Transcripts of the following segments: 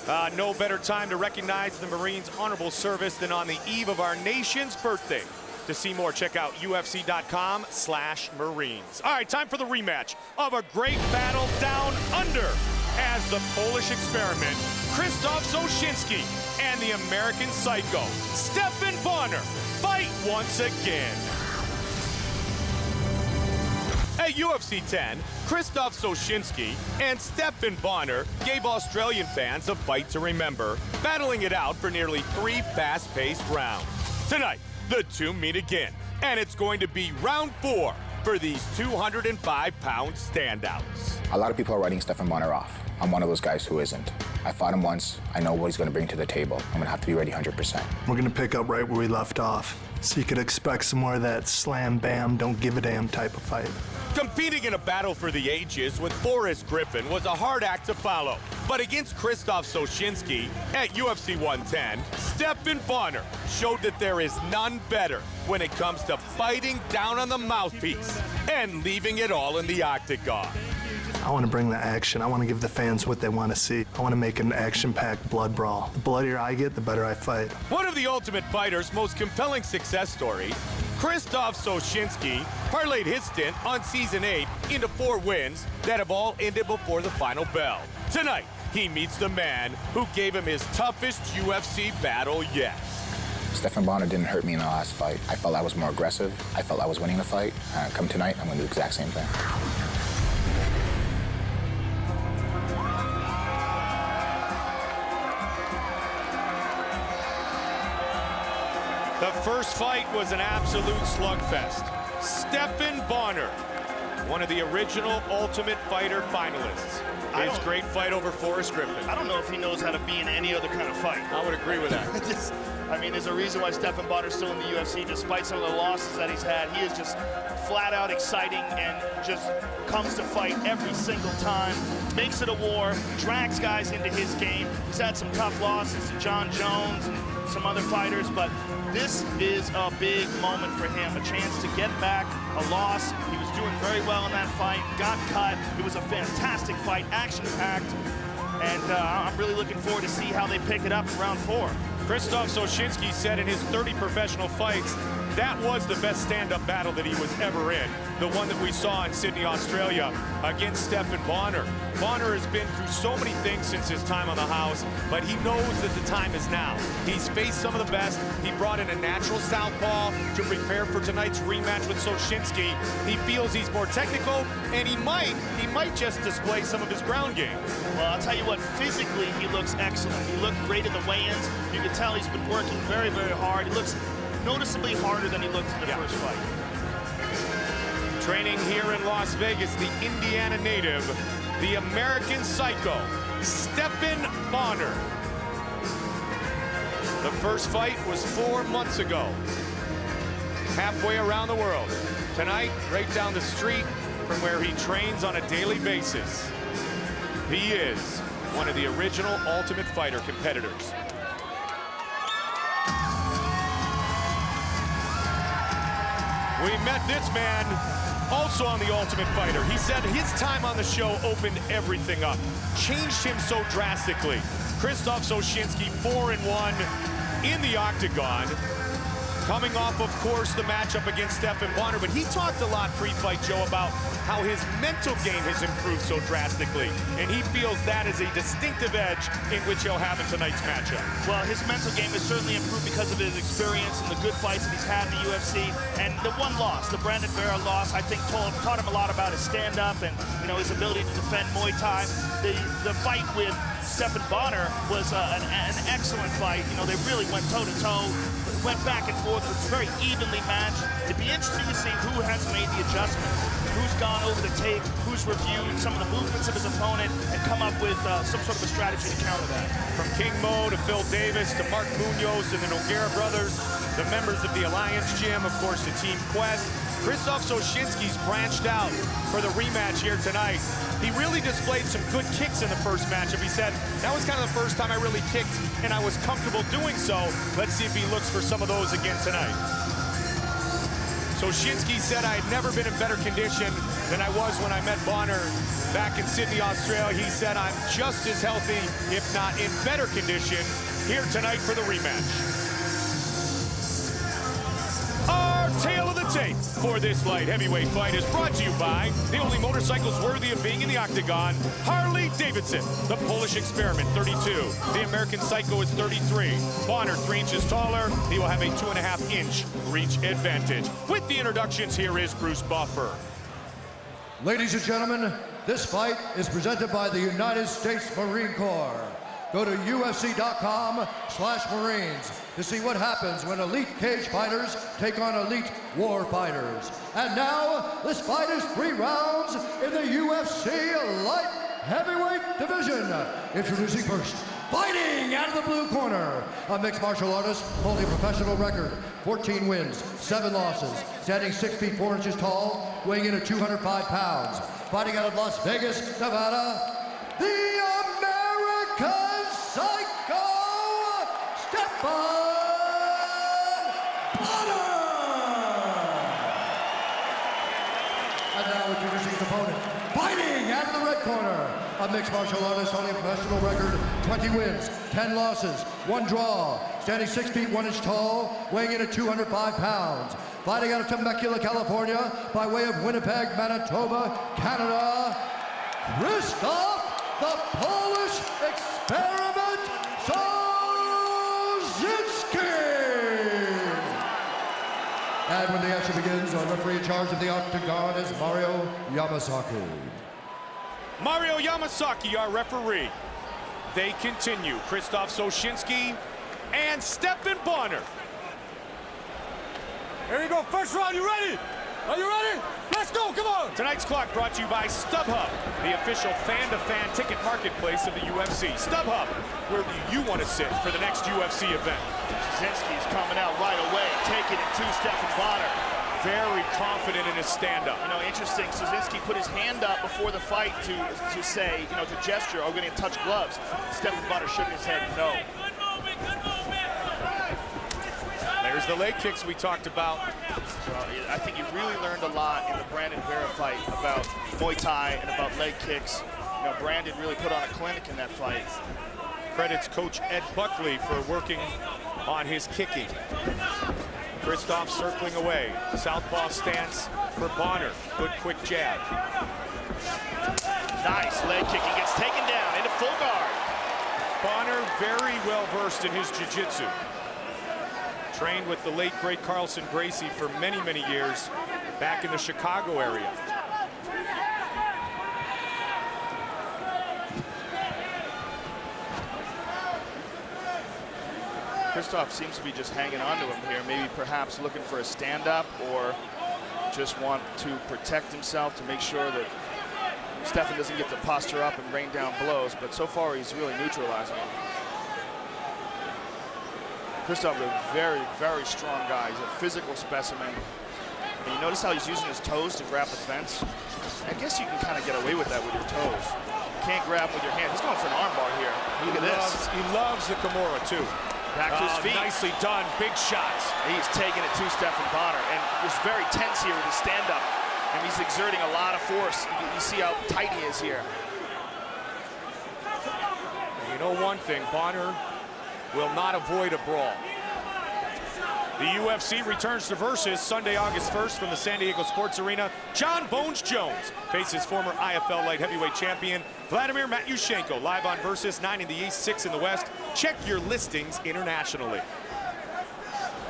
No better time to recognize the Marines' honorable service than on the eve of our nation's birthday. To see more, check out UFC.com/Marines. All right, time for the rematch of a great battle down under as the Polish experiment, Krzysztof Soszyński, and the American Psycho, Stephan Bonnar, fight once again. At UFC 10, Krzysztof Soszyński and Stephan Bonnar gave Australian fans a fight to remember, battling it out for nearly 3 fast-paced rounds. Tonight, the two meet again, and it's going to be round 4 for these 205-pound standouts. A lot of people are writing Stephan Bonnar off. I'm one of those guys who isn't. I fought him once. I know what he's going to bring to the table. I'm going to have to be ready 100%. We're going to pick up right where we left off. So you could expect some more of that slam, bam, don't give a damn type of fight. Competing in a battle for the ages with Forrest Griffin was a hard act to follow. But against Krzysztof Soszyński at UFC 110, Stephan Bonnar showed that there is none better when it comes to fighting down on the mouthpiece and leaving it all in the octagon. I want to bring the action. I want to give the fans what they want to see. I want to make an action-packed blood brawl. The bloodier I get, the better I fight. One of the Ultimate Fighter's most compelling success stories, Krzysztof Soszyński parlayed his stint on Season 8 into 4 wins that have all ended before the final bell. Tonight, he meets the man who gave him his toughest UFC battle yet. Stephan Bonnar didn't hurt me in the last fight. I felt I was more aggressive. I felt I was winning the fight. Come tonight, I'm going to do the exact same thing. The first fight was an absolute slugfest. Stephan Bonnar, one of the original Ultimate Fighter finalists. His great fight over Forrest Griffin. I don't know if he knows how to be in any other kind of fight. I would agree with that. I mean, there's a reason why Stephan Bonnar is still in the UFC, despite some of the losses that he's had. He is just flat out exciting and just comes to fight every single time, makes it a war, drags guys into his game. He's had some tough losses to John Jones and some other fighters, but this is a big moment for him, a chance to get back a loss. He was doing very well in that fight, got cut. It was a fantastic fight, action-packed, and I'm really looking forward to see how they pick it up in round 4. Krzysztof Soszyński said in his 30 professional fights, that was the best stand-up battle that he was ever in. The one that we saw in Sydney, Australia against Stephan Bonnar. Bonnar has been through so many things since his time on the house, but he knows that the time is now. He's faced some of the best. He brought in a natural southpaw to prepare for tonight's rematch with Soszyński. He feels he's more technical, and he might just display some of his ground game. Well, I'll tell you what, physically he looks excellent. He looked great at the weigh-ins. You can tell he's been working very, very hard. He looks noticeably harder than he looked in the first fight. Training here in Las Vegas, the Indiana native, the American Psycho, Stephan Bonnar. The first fight was 4 months ago, halfway around the world. Tonight, right down the street from where he trains on a daily basis. He is one of the original Ultimate Fighter competitors. We met this man also on the Ultimate Fighter. He said his time on the show opened everything up, changed him so drastically. Krzysztof Soszyński 4-1 in the octagon, coming off, of course, the matchup against Stephan Bonnar. But he talked a lot pre-fight, Joe, about how his mental game has improved so drastically, and he feels that is a distinctive edge in which he'll have in tonight's matchup. Well, his mental game has certainly improved because of his experience and the good fights that he's had in the UFC. And the one loss, the Brandon Vera loss, I think taught him a lot about his stand-up and, you know, his ability to defend Muay Thai. The fight with Stephan Bonnar was an excellent fight. You know, they really went toe-to-toe, went back and forth. It was very evenly matched. It'd be interesting to see who has made the adjustments, who's gone over the tape, who's reviewed some of the movements of his opponent and come up with some sort of a strategy to counter that. From King Mo to Phil Davis to Mark Munoz and the Nogueira brothers, the members of the Alliance Gym, of course, the Team Quest. Krzysztof Soszyński's branched out for the rematch here tonight. He really displayed some good kicks in the first matchup. He said, that was kind of the first time I really kicked, and I was comfortable doing so. Let's see if he looks for some of those again tonight. Soshinsky said I had never been in better condition than I was when I met Bonner back in Sydney, Australia. He said I'm just as healthy, if not in better condition, here tonight for the rematch. Our tale of the tape for this light heavyweight fight is brought to you by the only motorcycles worthy of being in the octagon, Harley-Davidson. The Polish Experiment, 32. The American Psycho is 33. Bonner, 3 inches taller. He will have a 2.5-inch reach advantage. With the introductions, here is Bruce Buffer. Ladies and gentlemen, this fight is presented by the United States Marine Corps. Go to UFC.com/Marines to see what happens when elite cage fighters take on elite war fighters. And now, this fight is 3 rounds in the UFC light heavyweight division. Introducing first, fighting out of the blue corner, a mixed martial artist, holding a professional record, 14 wins, 7 losses, standing 6 feet 4 inches tall, weighing in at 205 pounds. Fighting out of Las Vegas, Nevada, the American Psycho, Stephen Bonner! And now introducing his opponent, fighting out of the red corner, a mixed martial artist holding a professional record, 20 wins, 10 losses, 1 draw, standing 6 feet 1 inch tall, weighing in at 205 pounds. Fighting out of Temecula, California, by way of Winnipeg, Manitoba, Canada, Krzysztof the Polish Experiment Soshinsky! And when the action begins, our referee in charge of the octagon is Mario Yamasaki. Mario Yamasaki, our referee. They continue. Krzysztof Soshinsky and Stephen Bonner. Here you go, first round, you ready? Are you ready? Let's go, come on! Tonight's clock brought to you by StubHub, the official fan-to-fan ticket marketplace of the UFC. StubHub, where do you want to sit for the next UFC event? Soshinsky's coming out right away, taking it to Stephen Bonner. Very confident in his stand-up. You know, interesting, Soshinsky put his hand up before the fight to say, you know, to gesture, oh, we're going to touch gloves. Stephen Bonner shook his head, no. There's the leg kicks we talked about. Well, I think you really learned a lot in the Brandon Vera fight about Muay Thai and about leg kicks. You know, Brandon really put on a clinic in that fight. Credits Coach Ed Buckley for working on his kicking. Krzysztof circling away. Southpaw stance for Bonner. Good quick jab. Nice leg kick. He gets taken down into full guard. Bonner very well versed in his jiu-jitsu. Trained with the late, great Carlson Gracie for many, many years back in the Chicago area. Krzysztof seems to be just hanging on to him here, maybe perhaps looking for a stand-up or just want to protect himself to make sure that Stephen doesn't get to posture up and rain down blows, but so far he's really neutralizing him. Krzysztof is a very, very strong guy. He's a physical specimen. And you notice how he's using his toes to grab the fence? I guess you can kind of get away with that with your toes. You can't grab with your hand. He's going for an armbar here. Look at this. He loves the Kimura, too. Back to his feet. Nicely done. Big shots. He's taking it to Stephen Bonner. And he's very tense here with his stand-up. And he's exerting a lot of force. You see how tight he is here. You know one thing, Bonner will not avoid a brawl. The UFC returns to Versus Sunday, August 1st from the San Diego Sports Arena. John Bones Jones faces former IFL light heavyweight champion Vladimir Matyushenko, live on Versus, 9 in the East, 6 in the West. Check your listings internationally.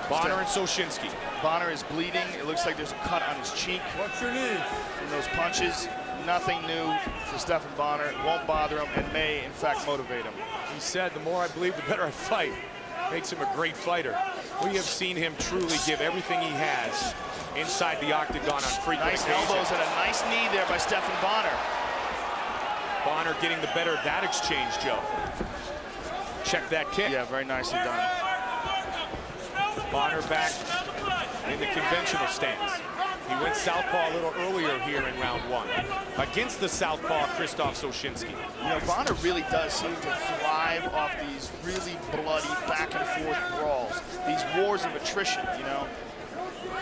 Bonner and Soshinsky. Bonner is bleeding. It looks like there's a cut on his cheek. What's your need? From those punches. Nothing new for Stephen Bonner. It won't bother him and may, in fact, motivate him. He said, the more I believe, the better I fight. Makes him a great fighter. We have seen him truly give everything he has inside the octagon on frequent Nice occasions. elbows and a nice knee there by Stephen Bonner. Bonner getting the better of that exchange, Joe. Check that kick. Yeah, very nicely done. Bonner back in the conventional stance. He went southpaw a little earlier here in round 1. Against the southpaw, Krzysztof Soshinsky. You know, Bonner really does seem to thrive off these really bloody back and forth brawls. These wars of attrition, you know.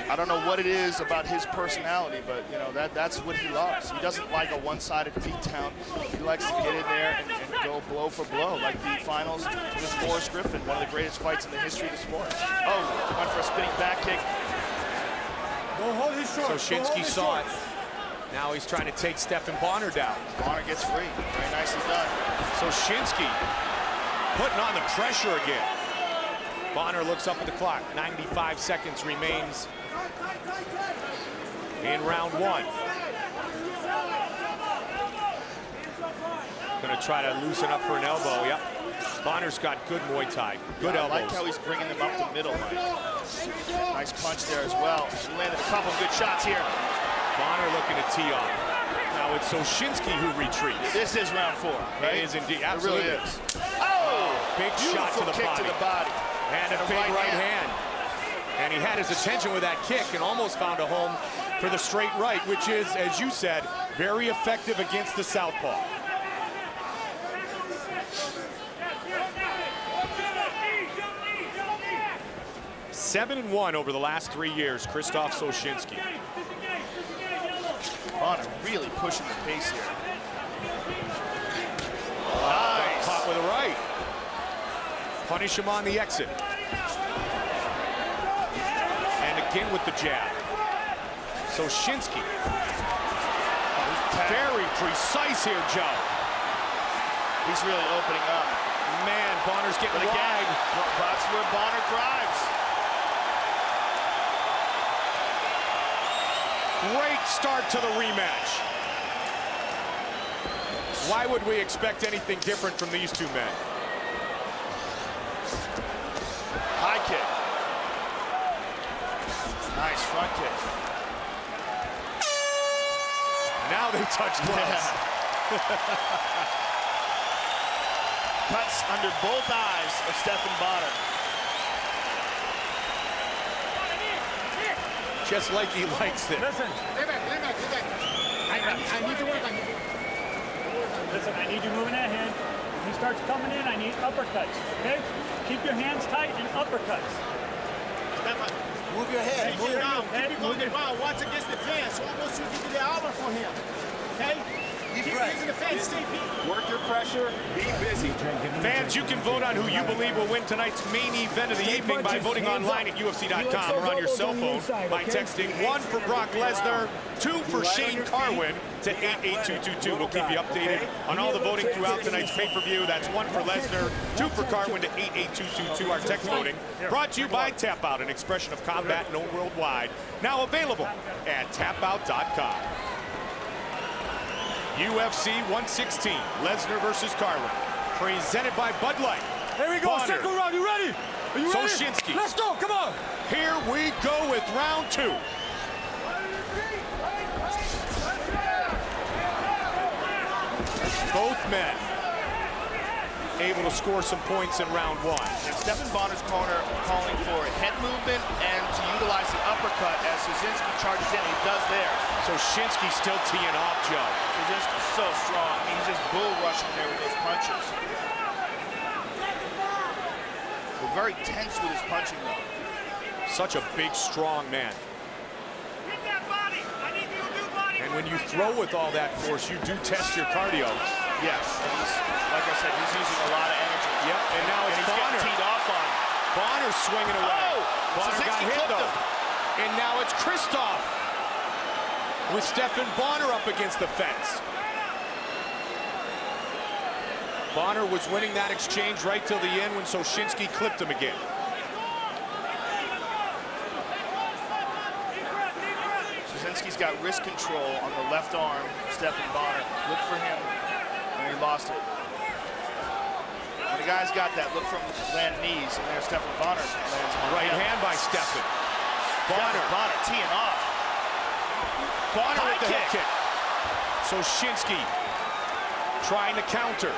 I don't know what it is about his personality, but you know that's what he loves. He doesn't like a one-sided beatdown. He likes to get in there and go blow for blow, like the finals with Forrest Griffin, one of the greatest fights in the history of the sport. Oh, went for a spinning back kick. Go hold his shorts. So Shinsky saw it. Now he's trying to take Stephan Bonner down. Bonner gets free. Very nicely done. So Shinsky putting on the pressure again. Bonner looks up at the clock. 95 seconds remains in round one. Gonna try to loosen up for an elbow. Yep. Bonner's got good Muay Thai. Good elbows. I like how he's bringing them up the middle. Nice punch there as well. He landed a couple good shots here. Bonner looking to tee off. Now it's Soshinsky who retreats. This is round 4, right? It is indeed. Absolutely. It really is. Oh! Big shot to the kick body. to the body. And a big right hand. And he had his attention with that kick and almost found a home for the straight right, which is, as you said, very effective against the southpaw. Seven and 1 over the last 3 years, Krzysztof Soshinsky. Bonner really pushing the pace here. Nice. Caught with a right. Punish him on the exit. And again with the jab. Soshinsky. Very precise here, Joe. He's really opening up. Man, Bonner's getting But again, wide. that's where Bonner thrives. Great start to the rematch. Why would we expect anything different from these two men? High kick. Nice front kick. Now they touch gloves. Cuts under both eyes of Stephan Bonner. Just like he likes it. Listen. I need to work on you. Listen, I need you moving that hand. When he starts coming in, I need uppercuts, okay? Keep your hands tight and uppercuts. Stefan, move your head. Move it down. Head, Keep it moving around. Watch against the fence. Almost you can do the elbow for him. Okay? Keep using the fence. Stay beat. Work your pressure. Be busy. Fans, you can vote on who you believe will win tonight's main event of the evening by voting online at UFC.com or on your cell phone by texting 1 for Brock Lesnar, 2 for Shane Carwin to 88222. We'll keep you updated on all the voting throughout tonight's pay-per-view. That's 1 for Lesnar, 2 for Carwin to 88222. Our text voting brought to you by Tap Out, an expression of combat known worldwide. Now available at tapout.com. UFC 116, Lesnar versus Carwin, presented by Bud Light. Here we go, Bonner. second round, you ready? Are you ready? Soshinsky. Let's go, come on. Here we go with round 2. Both men able to score some points in round 1. And Stephan Bonner's corner calling for head movement and to utilize the uppercut as Soshinsky charges in. He does there. So Shinsky still teeing off, Joe. Soshinsky's so strong. I mean, he's just bull rushing there with those punches. But very tense with his punching, though. Such a big, strong man. And when you throw with all that force, you do test your cardio. Yes, and he's, like I said, he's using a lot of energy. Yep, and now it's he's Bonner. getting teed off on. Bonner swinging away. Oh! Bonner got Soshinsky hit, clipped though. him. And now it's Krzysztof with Stephan Bonner up against the fence. Bonner was winning that exchange right till the end when Soshinsky clipped him again. Soshinsky's got wrist control on the left arm of Stephan Bonner. Look for him, and he lost it. When the guy's got that, look from land knees, and there's Stephan Bonner lands on Right hand by Stephan. Bonner teeing off. Bonner High with the head kick. kick. Soshinsky trying to counter.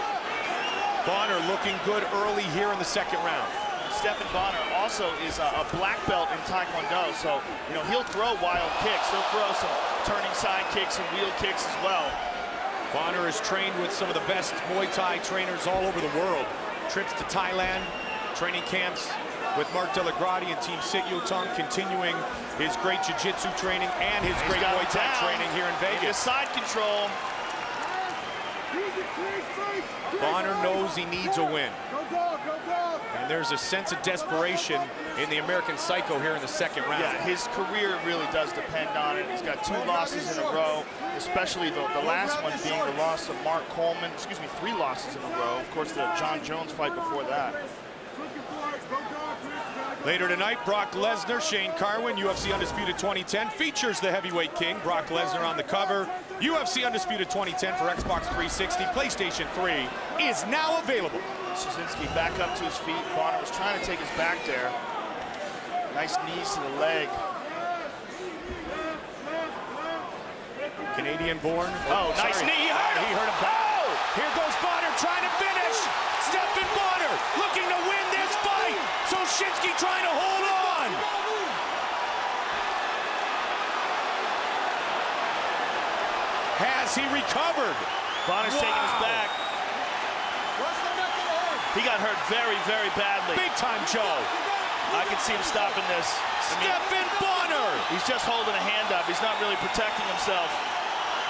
Bonner looking good early here in the second round. Stephan Bonner also is a black belt in Taekwondo, so you know he'll throw wild kicks. He'll throw some turning side kicks and wheel kicks as well. Bonner is trained with some of the best Muay Thai trainers all over the world. Trips to Thailand, training camps with Mark Delagrati and Team Sit Yotong continuing his great jiu-jitsu training and his great Muay Thai training here in Vegas. Side control. Bonner knows he needs a win. And there's a sense of desperation in the American Psycho here in the second round. Yeah, his career really does depend on it. He's got 2 losses in a row, especially the last one being the loss to Mark Coleman. 3 losses in a row. Of course, the John Jones fight before that. Later tonight, Brock Lesnar, Shane Carwin, UFC Undisputed 2010 features the heavyweight king, Brock Lesnar, on the cover. UFC Undisputed 2010 for Xbox 360, PlayStation 3 is now available. Szynski back up to his feet. Bonner was trying to take his back there. Nice knees to the leg. Canadian-born. Oh, nice knee. He hurt him back. Oh! Here goes Bonner trying to finish. Stephen Bonner looking to win this fight. So Szynski trying to hold on. Has he recovered? Bonner's taking his back. He got hurt very, very badly. Big time, Joe. I can see him stopping this. Stephen Bonner. He's just holding a hand up. He's not really protecting himself.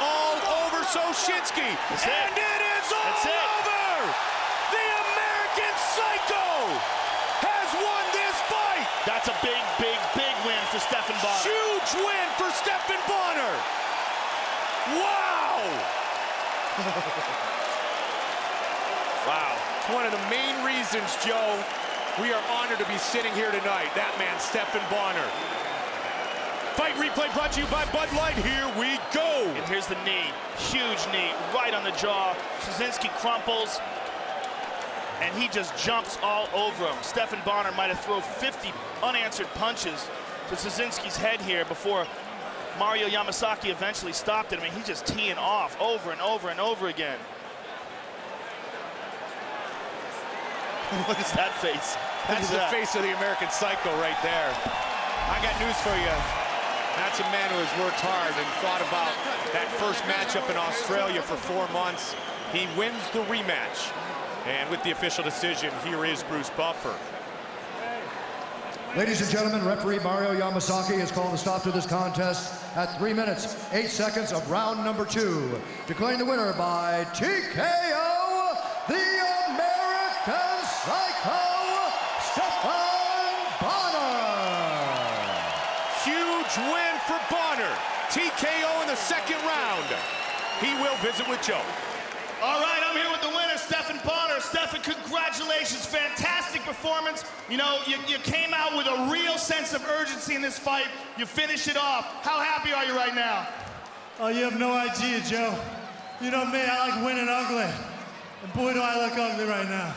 All over Szynski. And it is all over. The American Psycho has won this fight. That's a big, big, big win for Stephen Bonner. Huge win for Stephen Bonner. Wow. Wow. One of the main reasons, Joe, we are honored to be sitting here tonight. That man, Stephen Bonner. Fight replay brought to you by Bud Light. Here we go. And here's the knee. Huge knee right on the jaw. Szynski crumples. And he just jumps all over him. Stephen Bonner might have thrown 50 unanswered punches to Szynski's head here before Mario Yamasaki eventually stopped it. I mean, he's just teeing off over and over and over again. What is that face? That's the face of the American Psycho right there. I got news for you. That's a man who has worked hard and thought about that first matchup in Australia for 4 months. He wins the rematch. And with the official decision, here is Bruce Buffer. Ladies and gentlemen, referee Mario Yamasaki has called a stop to this contest at 3 minutes, 8 seconds of round number 2. Declaring the winner by TKO, the American Psycho, Stephen Bonner. Huge win for Bonner. TKO in the second round. He will visit with Joe. All right, I'm here with the winner, Stephen Bonner. Stephen, congratulations. Fantastic performance. You know, you came out with a real sense of urgency in this fight. You finished it off. How happy are you right now? Oh, you have no idea, Joe. You know me, I like winning ugly. And boy, do I look ugly right now.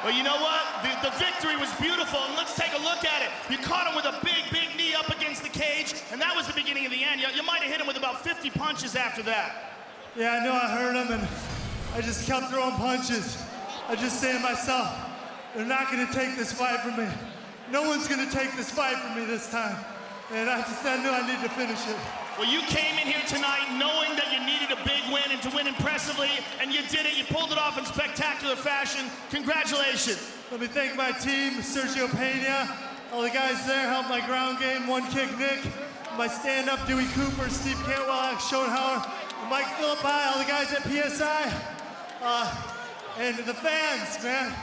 Well, you know what? The victory was beautiful, and let's take a look at it. You caught him with a big, big knee up against the cage, and that was the beginning of the end. You might have hit him with about 50 punches after that. Yeah, I know I hurt him, and I just kept throwing punches. I just say to myself, they're not gonna take this fight from me. No one's gonna take this fight from me this time. And I knew I needed to finish it. Well, you came in here tonight knowing that you needed a big win and to win impressively, and you did it. You pulled it off in spectacular fashion. Congratulations. Let me thank my team, Sergio Pena, all the guys there helped my ground game, One Kick Nick, my stand-up, Dewey Cooper, Steve Cantwell, Alex Schoenhauer, Mike Philippi, all the guys at PSI, and the fans, man.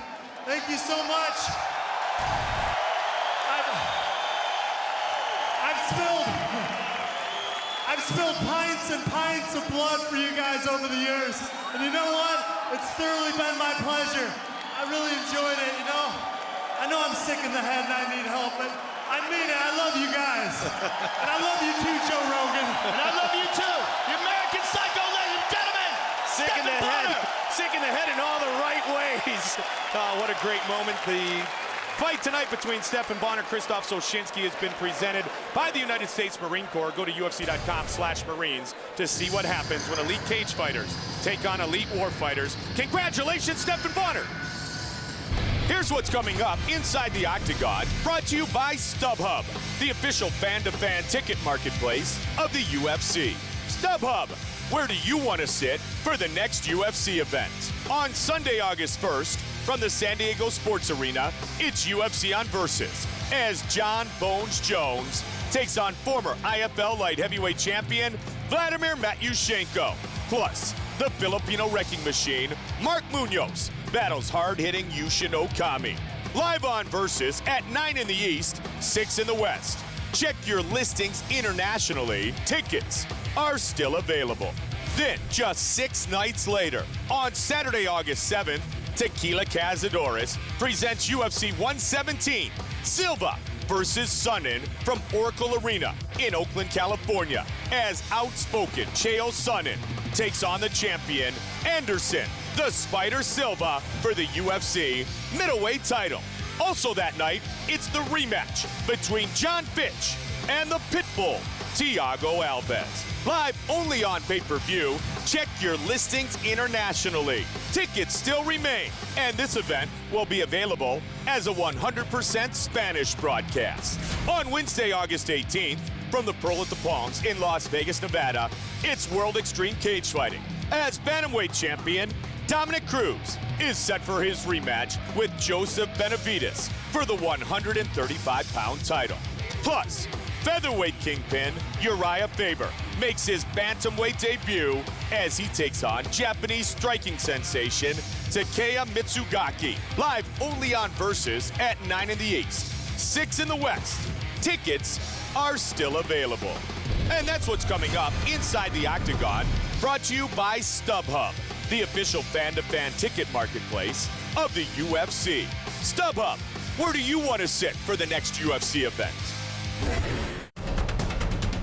Thank you so much. I've spilled pints and pints of blood for you guys over the years. And you know what? It's thoroughly been my pleasure. I really enjoyed it, you know? I know I'm sick in the head and I need help, but I mean it. I love you guys. And I love you too, Joe Rogan. And I love you too. The American Psycho, ladies and gentlemen. Sick in the head. Sick in the head in all the right ways. Oh, what a great moment. The fight tonight between Stephen Bonner and Krzysztof Szynski has been presented by the United States Marine Corps. Go to UFC.com/Marines to see what happens when elite cage fighters take on elite war fighters. Congratulations, Stephen Bonner. Here's what's coming up inside the Octagon, brought to you by StubHub, the official fan-to-fan ticket marketplace of the UFC. StubHub, where do you want to sit for the next UFC event? On Sunday, August 1st, from the San Diego Sports Arena, it's UFC on Versus, as John Bones Jones takes on former IFL light heavyweight champion Vladimir Matyushenko. Plus, the Filipino wrecking machine, Mark Munoz, battles hard-hitting Yushin Okami. Live on Versus at 9 in the East, 6 in the West. Check your listings internationally. Tickets are still available. Then, just 6 nights later, on Saturday, August 7th, Tequila Cazadores presents UFC 117, Silva versus Sonnen from Oracle Arena in Oakland, California, as outspoken Chael Sonnen takes on the champion, Anderson, the Spider Silva, for the UFC middleweight title. Also that night, it's the rematch between John Fitch and the Pitbull, Thiago Alves. Live only on pay-per-view. Check your listings internationally. Tickets still remain, and this event will be available as a 100% Spanish broadcast. On Wednesday, August 18th, from the Pearl at the Palms in Las Vegas, Nevada, it's World Extreme Cage Fighting, as bantamweight champion Dominic Cruz is set for his rematch with Joseph Benavidez for the 135-pound title. Plus, featherweight kingpin Uriah Faber makes his bantamweight debut as he takes on Japanese striking sensation Takeya Mitsugaki. Live only on Versus at 9 in the East, 6 in the West. Tickets are still available. And that's what's coming up inside the Octagon, brought to you by StubHub, the official fan-to-fan ticket marketplace of the UFC. StubHub, where do you want to sit for the next UFC event?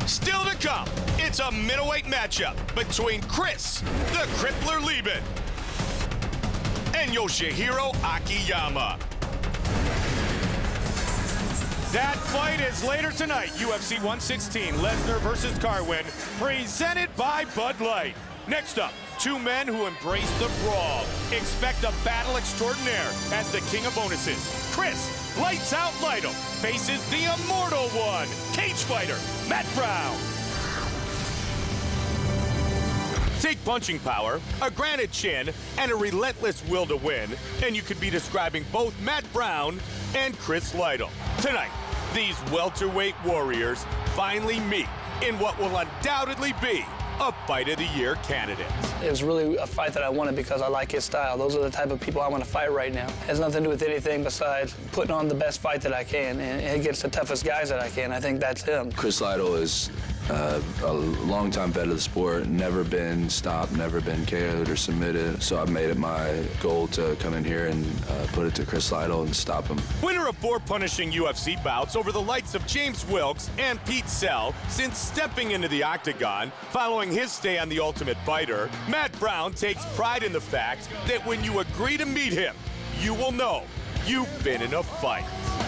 Still to come, it's a middleweight matchup between Chris, the Crippler Lieben, and Yoshihiro Akiyama. That fight is later tonight, UFC 116, Lesnar versus Carwin, presented by Bud Light. Next up, 2 men who embrace the brawl. Expect a battle extraordinaire as the king of bonuses, Chris Lights Out Lytle, faces the immortal one, cage fighter Matt Brown. Take punching power, a granite chin, and a relentless will to win, and you could be describing both Matt Brown and Chris Lytle. Tonight, these welterweight warriors finally meet in what will undoubtedly be a Fight of the Year candidate. It was really a fight that I wanted because I like his style. Those are the type of people I want to fight right now. It has nothing to do with anything besides putting on the best fight that I can and against the toughest guys that I can. I think that's him. Chris Lytle is a long-time vet of the sport, never been stopped, never been KO'd or submitted. So I've made it my goal to come in here and put it to Chris Lytle and stop him. Winner of 4 punishing UFC bouts over the likes of James Wilkes and Pete Sell since stepping into the octagon following his stay on The Ultimate Fighter, Matt Brown takes pride in the fact that when you agree to meet him, you will know you've been in a fight.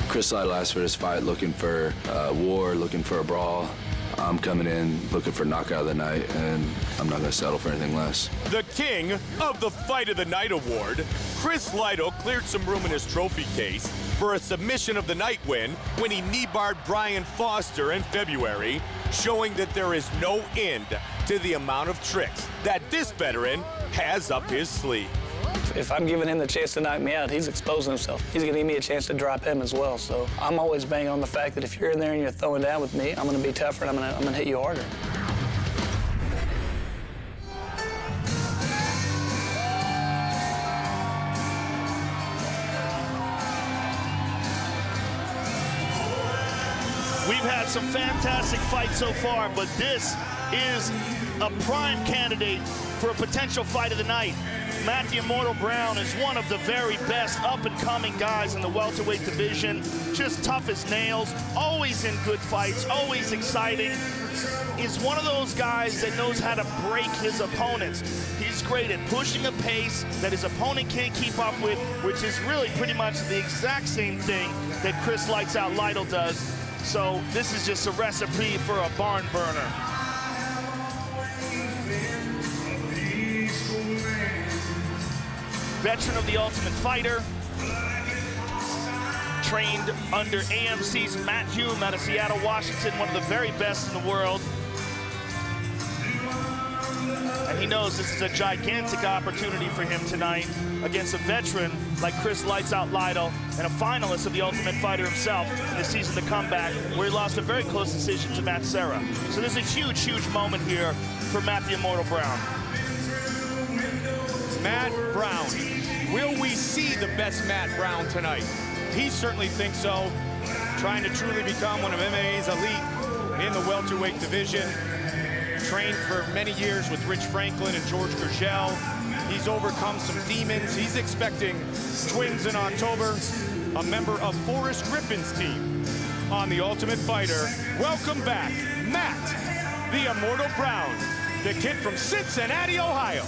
Chris Lytle asked for this fight looking for war, looking for a brawl. I'm coming in looking for knockout of the night, and I'm not going to settle for anything less. The king of the Fight of the Night award, Chris Lytle cleared some room in his trophy case for a submission of the night win when he knee-barred Brian Foster in February, showing that there is no end to the amount of tricks that this veteran has up his sleeve. If I'm giving him the chance to knock me out, he's exposing himself. He's going to give me a chance to drop him as well. So I'm always banging on the fact that if you're in there and you're throwing down with me, I'm going to be tougher and I'm going to hit you harder. We've had some fantastic fights so far, but this is a prime candidate for a potential fight of the night. Matt the Immortal Brown is one of the very best up-and-coming guys in the welterweight division. Just tough as nails, always in good fights, always exciting. Is one of those guys that knows how to break his opponents. He's great at pushing a pace that his opponent can't keep up with, which is really pretty much the exact same thing that Chris Lights Out Lytle does. So this is just a recipe for a barn burner. Veteran of The Ultimate Fighter, trained under AMC's Matt Hume out of Seattle, Washington, one of the very best in the world. And he knows this is a gigantic opportunity for him tonight against a veteran like Chris Lights Out Lytle and a finalist of the Ultimate Fighter himself in the season to come back, where he lost a very close decision to Matt Serra. So there's a huge, huge moment here for Matt the Immortal Brown. Matt Brown. Will we see the best Matt Brown tonight? He certainly thinks so. Trying to truly become one of MMA's elite in the welterweight division. Trained for many years with Rich Franklin and George Gurgel. He's overcome some demons. He's expecting twins in October. A member of Forrest Griffin's team on The Ultimate Fighter. Welcome back, Matt the Immortal Brown, the kid from Cincinnati, Ohio.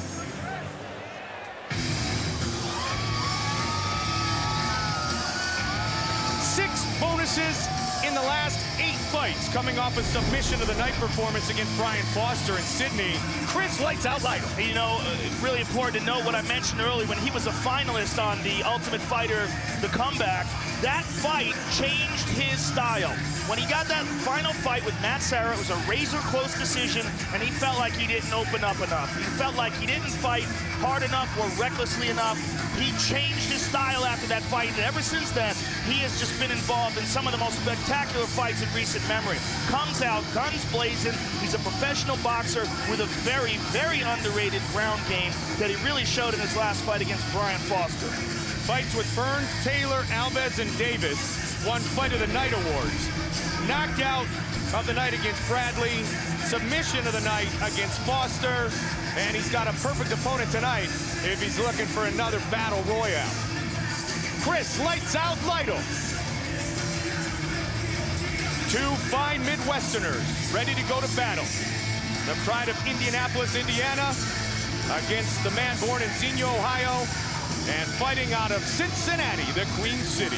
6 bonuses in the last 8 fights, coming off a submission of the night performance against Brian Foster in Sydney. Chris Lights Out Lytle. You know, really important to note what I mentioned earlier, when he was a finalist on the Ultimate Fighter, the comeback, that fight changed his style. When he got that final fight with Matt Serra, it was a razor-close decision, and he felt like he didn't open up enough. He felt like he didn't fight hard enough or recklessly enough. He changed his style after that fight, and ever since then, he has just been involved in some of the most spectacular fights in recent memory. Comes out, guns blazing. He's a professional boxer with a very, very underrated ground game that he really showed in his last fight against Brian Foster. Fights with Burns, Taylor, Alves, and Davis. Won Fight of the Night awards. Knockout of the night against Bradley. Submission of the night against Foster. And he's got a perfect opponent tonight if he's looking for another battle royale. Chris Lights Out Lytle. 2 fine Midwesterners ready to go to battle. The pride of Indianapolis, Indiana, against the man born in Xenia, Ohio, and fighting out of Cincinnati, the Queen City.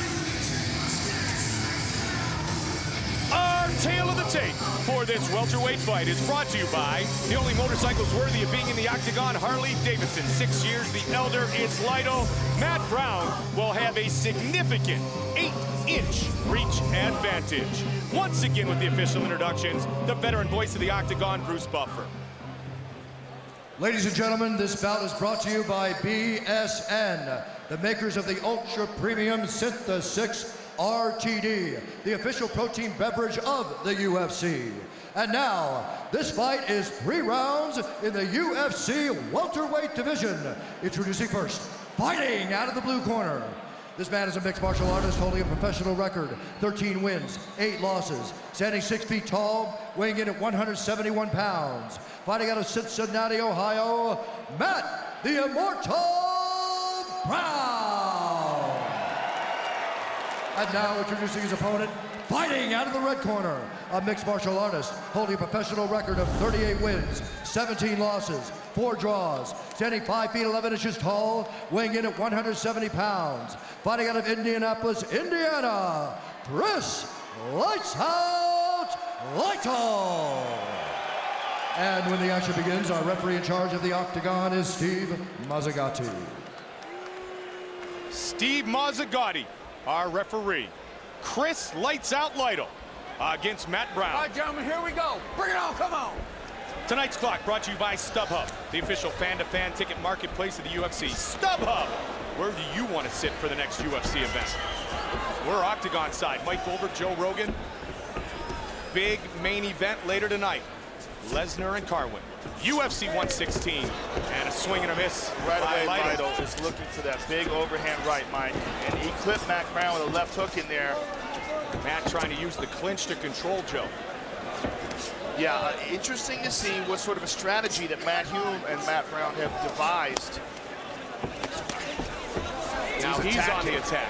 Our tale of the tape for this welterweight fight is brought to you by the only motorcycles worthy of being in the octagon, Harley Davidson. 6 years, the elder is Lytle. Matt Brown will have a significant 8-inch reach advantage. Once again with the official introductions, the veteran voice of the octagon, Bruce Buffer. Ladies and gentlemen, this bout is brought to you by BSN, the makers of the Ultra Premium Synthesix RTD, the official protein beverage of the UFC. And now, this fight is 3 rounds in the UFC welterweight division. Introducing first, fighting out of the blue corner. This man is a mixed martial artist holding a professional record, 13 wins, 8 losses, standing 6 feet tall, weighing in at 171 pounds. Fighting out of Cincinnati, Ohio, Matt the Immortal Brown. And now introducing his opponent, fighting out of the red corner, a mixed martial artist holding a professional record of 38 wins, 17 losses, 4 draws, standing 5 feet 11 inches tall, weighing in at 170 pounds. Fighting out of Indianapolis, Indiana, Chris Lights Out Lytle. And when the action begins, our referee in charge of the octagon is Steve Mazzagatti. Steve Mazzagatti, our referee. Chris Lights Out Lytle against Matt Brown. All right, gentlemen, here we go. Bring it on, come on. Tonight's clock brought to you by StubHub, the official fan-to-fan ticket marketplace of the UFC. StubHub, where do you want to sit for the next UFC event? We're Octagon side. Mike Goldberg, Joe Rogan. Big main event later tonight. Lesnar and Carwin. UFC 116, and a swing and a miss. Right away, Lytle is looking for that big overhand right, Mike, and he clipped Matt Brown with a left hook in there. Matt trying to use the clinch to control Joe. Yeah, interesting to see what sort of a strategy that Matt Hume and Matt Brown have devised. Now he's on the attack.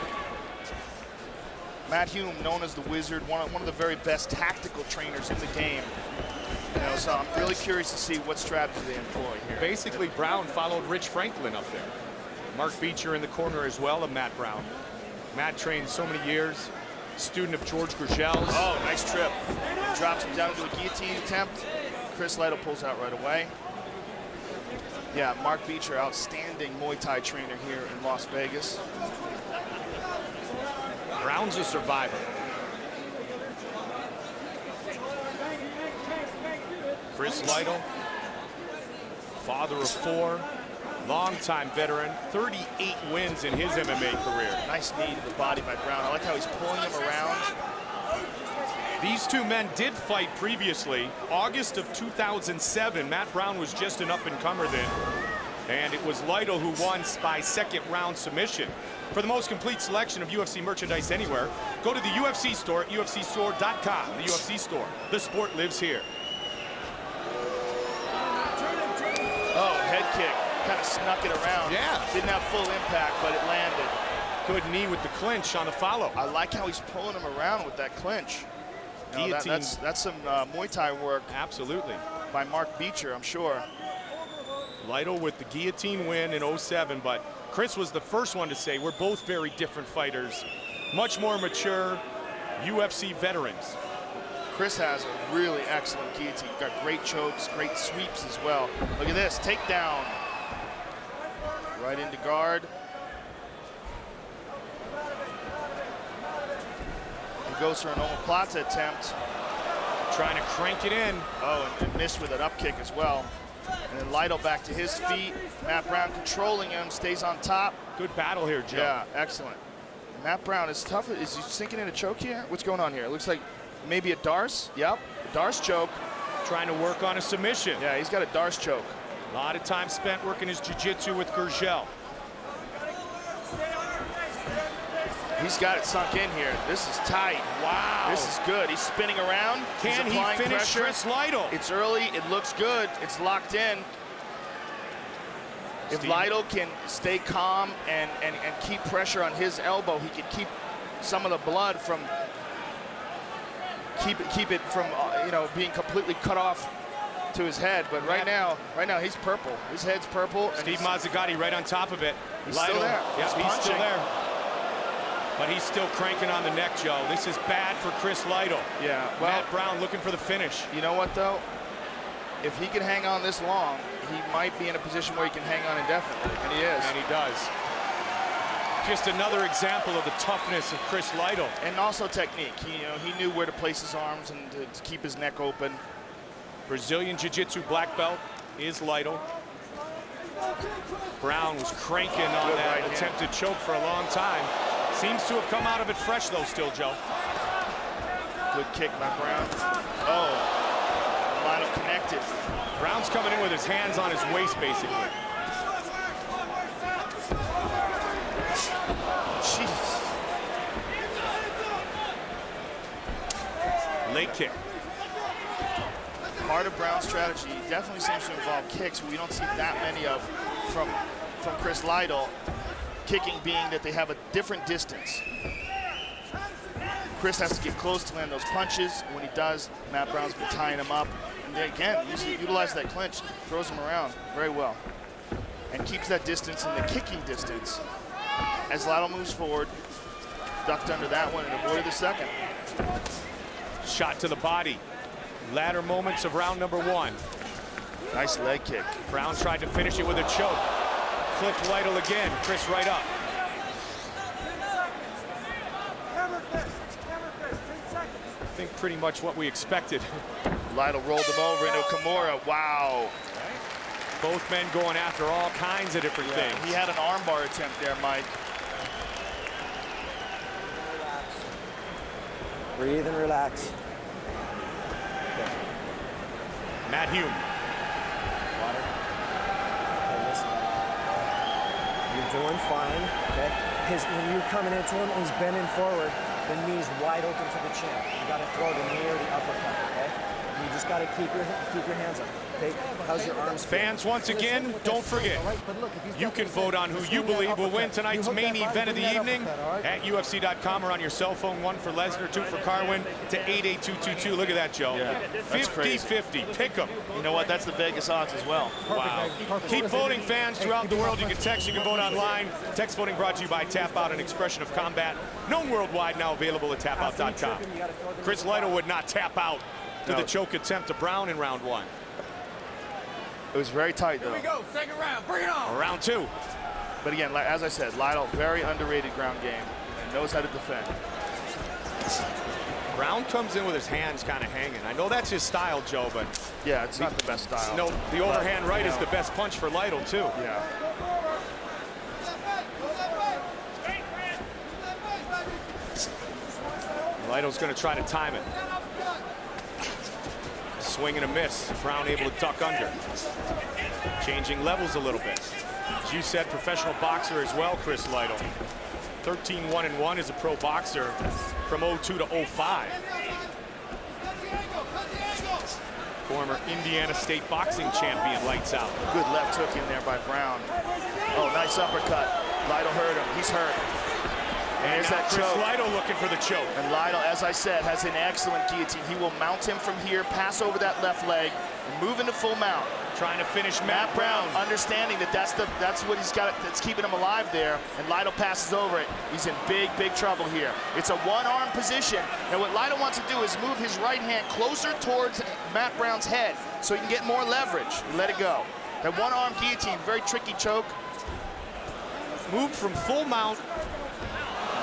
Matt Hume, known as the Wizard, one of the very best tactical trainers in the game. You know, so I'm really curious to see what strategy they employ here. Basically, Brown followed Rich Franklin up there. Mark Beecher in the corner as well of Matt Brown. Matt trained so many years, student of George Gurgel's. Oh, nice trip. Drops him down into a guillotine attempt. Chris Lytle pulls out right away. Yeah, Mark Beecher, outstanding Muay Thai trainer here in Las Vegas. Brown's a survivor. Chris Lytle Father of 4, longtime veteran, 38 wins in his MMA career. Nice knee to the body by Brown. I like how he's pulling him around. These two men did fight previously. August of 2007, Matt Brown was just an up-and-comer then. And it was Lytle who won by second-round submission. For the most complete selection of UFC merchandise anywhere, go to the UFC store at ufcstore.com. The UFC store. The sport lives here. Oh, head kick. Kind of snuck it around. Yeah. Didn't have full impact, but it landed. Good knee with the clinch on the follow. I like how he's pulling him around with that clinch. No, that's some Muay Thai work. Absolutely. By Mark Beecher, I'm sure. Lytle with the guillotine win in 07, but Chris was the first one to say we're both very different fighters, much more mature UFC veterans. Chris has a really excellent guillotine. Got great chokes, great sweeps as well. Look at this, takedown. Right into guard. He goes for an omoplata attempt. Trying to crank it in. Oh, and missed with an up kick as well. And then Lytle back to his feet. Matt Brown controlling him, stays on top. Good battle here, Joe. Yeah, excellent. Matt Brown is tough. Is he sinking in a choke here? What's going on here? It looks like maybe a Darce. Yep, a Darce choke. Trying to work on a submission. Yeah, he's got a Darce choke. A lot of time spent working his jiu-jitsu with Gurgel. He's got it sunk in here. This is tight. Wow. This is good. He's spinning around. Can he finish pressure. Chris Lytle? It's early. It looks good. It's locked in. If Lytle can stay calm and keep pressure on his elbow, he can keep some of the blood from keep it from being completely cut off to his head. But right now he's purple. His head's purple. Steve Mazzagatti right on top of it. He's still there. Yeah, he's still there. But he's still cranking on the neck, Joe. This is bad for Chris Lytle. Yeah. Well, Matt Brown looking for the finish. You know what, though? If he can hang on this long, he might be in a position where he can hang on indefinitely, and he is. And he does. Just another example of the toughness of Chris Lytle. And also technique. He knew where to place his arms and to keep his neck open. Brazilian Jiu-Jitsu black belt is Lytle. Brown was cranking on that attempted choke for a long time. Seems to have come out of it fresh, though, still, Joe. Good kick by Brown. Oh, Lytle connected. Brown's coming in with his hands on his waist, basically. Jeez. Leg kick. Part of Brown's strategy definitely seems to involve kicks, but we don't see that many of from Chris Lytle. Kicking being that they have a different distance. Chris has to get close to land those punches. When he does, Matt Brown's been tying him up. And they, again, utilize that clinch, throws him around very well. And keeps that distance in the kicking distance. As Lytle moves forward, ducked under that one and avoided the second. Shot to the body. Latter moments of round number 1. Nice leg kick. Brown tried to finish it with a choke. Clipped Lytle again. Chris right up. I think pretty much what we expected. Lytle rolled him over into Kimura. Wow. Both men going after all kinds of different things. He had an armbar attempt there, Mike. Breathe and relax. Okay. Matt Hume. Water. Okay, listen. You're doing fine, okay? When you're coming into him and he's bending forward, the knee's wide open to the chin. You gotta throw the knee or the uppercut, okay? You just gotta keep your hands up. Okay? How's your arms? Fans, once again, don't forget, you can vote on who you believe will win tonight's main event of the evening at UFC.com or on your cell phone. 1 for Lesnar, 2 for Carwin to 88222. Look at that, Joe. Yeah, 50-50. Pick them. You know what? That's the Vegas odds as well. Wow. Keep voting, fans throughout the world. You can text, you can vote online. Text voting brought to you by Tap Out, an expression of combat. Known worldwide, now available at tapout.com. Chris Lytle would not tap out to the choke attempt to Brown in round 1. It was very tight, though. Here we go, second round, bring it on. Round 2. But again, as I said, Lytle, very underrated ground game and knows how to defend. Brown comes in with his hands kind of hanging. I know that's his style, Joe, but yeah, it's not the best style. No, the overhand right is the best punch for Lytle too. Yeah. Lytle's going to try to time it. Swing and a miss. Brown able to duck under. Changing levels a little bit. As you said, professional boxer as well, Chris Lytle. 13-1-1 as a pro boxer from 02 to 05. Former Indiana State boxing champion, lights out. Good left hook in there by Brown. Oh, nice uppercut. Lytle hurt him. He's hurt. And there's that Chris choke. Lytle looking for the choke. And Lytle, as I said, has an excellent guillotine. He will mount him from here, pass over that left leg, and move into full mount. Trying to finish Matt Brown. Understanding that that's what he's got, that's keeping him alive there, and Lytle passes over it. He's in big trouble here. It's a one-arm position, and what Lytle wants to do is move his right hand closer towards Matt Brown's head so he can get more leverage. Let it go. That one-arm guillotine, very tricky choke. Moved from full mount.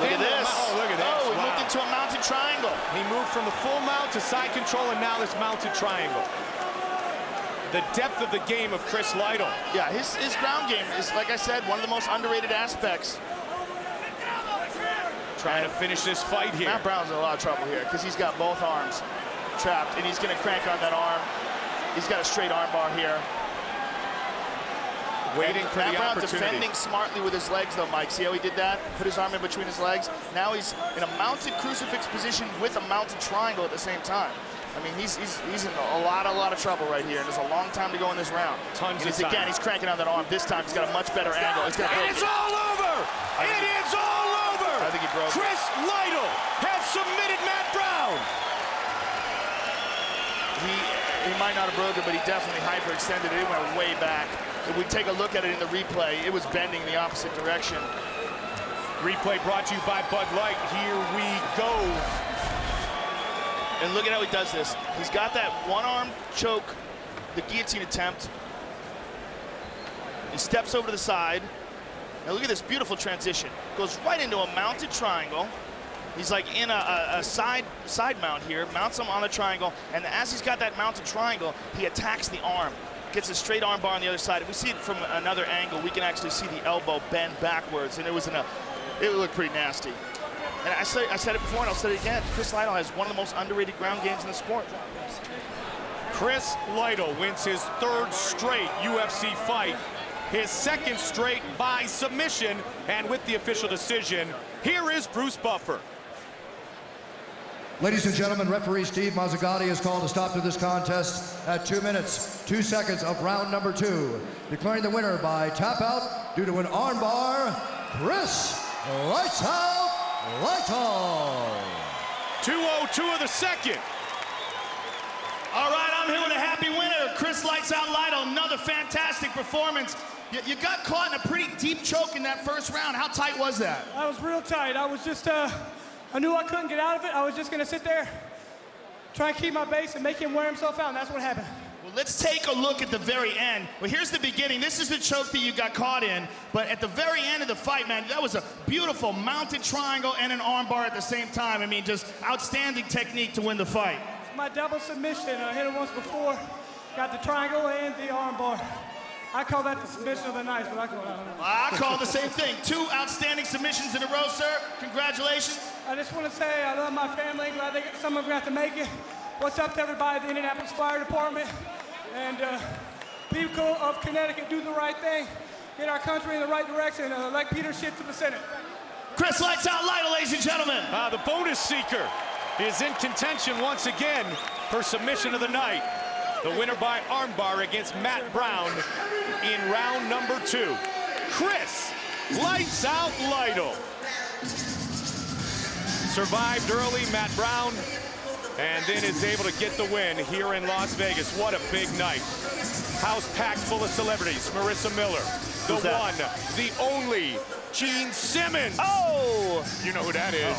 Look at this. Oh, look at this. Oh, he wow. moved into a mounted triangle. He moved from the full mount to side control, and now this mounted triangle. The depth of the game of Chris Lytle. Yeah, his ground game is, like I said, one of the most underrated aspects. Trying to finish this fight here. Matt Brown's in a lot of trouble here because he's got both arms trapped, and he's going to crank on that arm. He's got a straight arm bar here. Waiting for the Brown opportunity. defending smartly with his legs, though, Mike. See how he did that? Put his arm in between his legs. Now he's in a mounted crucifix position with a mounted triangle at the same time. I mean, he's in a lot of trouble right here, and there's a long time to go in this round. Tons and of time. Again, he's cranking on that arm. This time, he's got a much better angle. It's all over! It is all over! I think he broke Chris Lytle has submitted Matt Brown. He might not have broken, but he definitely hyperextended it. It went way back. If we take a look at it in the replay, it was bending the opposite direction. Replay brought to you by Bud Light. Here we go. And look at how he does this. He's got that one-arm choke, the guillotine attempt. He steps over to the side. Now look at this beautiful transition. Goes right into a mounted triangle. He's like in a side mount here, mounts him on a triangle, and as he's got that mounted triangle, he attacks the arm. Gets a straight arm bar on the other side. If we see it from another angle, we can actually see the elbow bend backwards, and it looked pretty nasty. And I said it before, and I'll say it again. Chris Lytle has one of the most underrated ground games in the sport. Chris Lytle wins his third straight UFC fight, his second straight by submission, and with the official decision, here is Bruce Buffer. Ladies and gentlemen, referee Steve Mazzagatti has called a stop to this contest at 2 minutes, 2 seconds of round number 2. Declaring the winner by tap out due to an armbar, Chris Lights Out Lytle. 2:02 of the second. All right, I'm here with a happy winner, Chris Lights Out Lytle. Another fantastic performance. You got caught in a pretty deep choke in that first round. How tight was that? I was real tight. I was just, I knew I couldn't get out of it. I was just gonna sit there, try and keep my base and make him wear himself out, and that's what happened. Well, let's take a look at the very end. Well, here's the beginning. This is the choke that you got caught in, but at the very end of the fight, man, that was a beautiful mounted triangle and an arm bar at the same time. I mean, just outstanding technique to win the fight. My double submission, I hit it once before, got the triangle and the arm bar. I call that the submission of the night, but I call the same thing. 2 outstanding submissions in a row, sir. Congratulations. I just want to say I love my family. Glad some of them got to make it. What's up to everybody at the Indianapolis Fire Department? And people of Connecticut, do the right thing. Get our country in the right direction. Elect Peter Schiff to the Senate. Chris Lights Out Lytle, ladies and gentlemen. The bonus seeker is in contention once again for submission of the night. The winner by armbar against Matt Brown in round number 2. Chris Lights Out Lytle. Survived early, Matt Brown, and then is able to get the win here in Las Vegas. What a big night. House packed full of celebrities. Marissa Miller, the one, the only, Gene Simmons. Oh! You know who that is.